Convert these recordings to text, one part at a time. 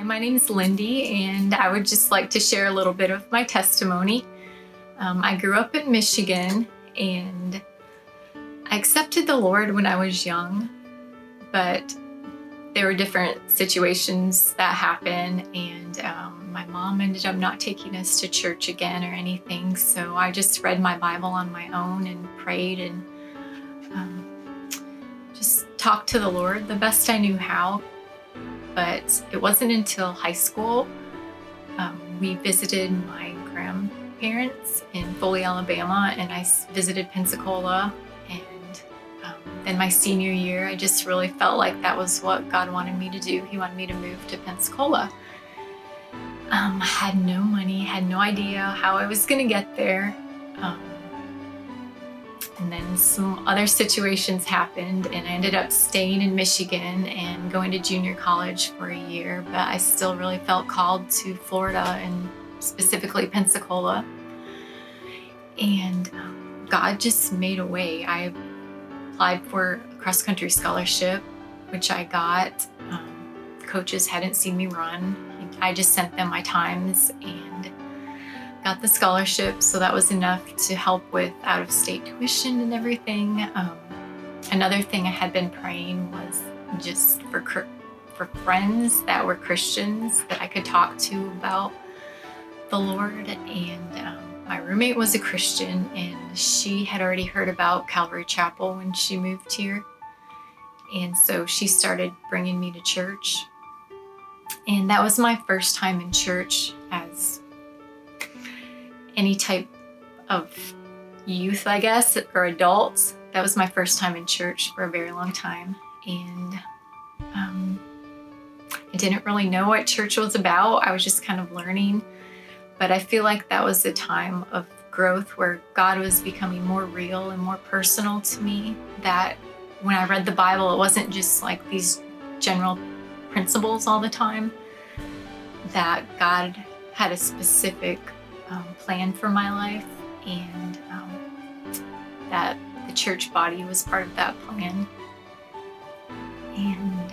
My name is Lindy, and I would just like to share a little bit of my testimony. I grew up in Michigan, and I accepted the Lord when I was young, but there were different situations that happened, and my mom ended up not taking us to church again or anything, so I just read my Bible on my own and prayed and just talked to the Lord the best I knew how. But it wasn't until high school we visited my grandparents in Foley, Alabama, and I visited Pensacola. And then my senior year, I just really felt like that was what God wanted me to do. He wanted me to move to Pensacola. I had no money, had no idea how I was going to get there. And then some other situations happened, and I ended up staying in Michigan and going to junior college for a year, but I still really felt called to Florida and specifically Pensacola. And God just made a way. I applied for a cross-country scholarship, which I got. Coaches hadn't seen me run. I just sent them my times and got the scholarship, so that was enough to help with out-of-state tuition and everything. Another thing I had been praying was just for friends that were Christians that I could talk to about the Lord. And my roommate was a Christian, and she had already heard about Calvary Chapel when she moved here. And so she started bringing me to church. And that was my first time in church as any type of youth, I guess, or adults. That was my first time in church for a very long time. And I didn't really know what church was about. I was just kind of learning. But I feel like that was a time of growth where God was becoming more real and more personal to me. That when I read the Bible, it wasn't just like these general principles all the time. That God had a specific plan for my life, and that the church body was part of that plan. And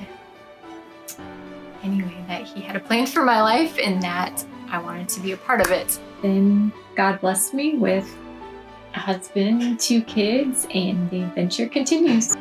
anyway, that He had a plan for my life and that I wanted to be a part of it. Then God blessed me with a husband and 2 kids, and the adventure continues.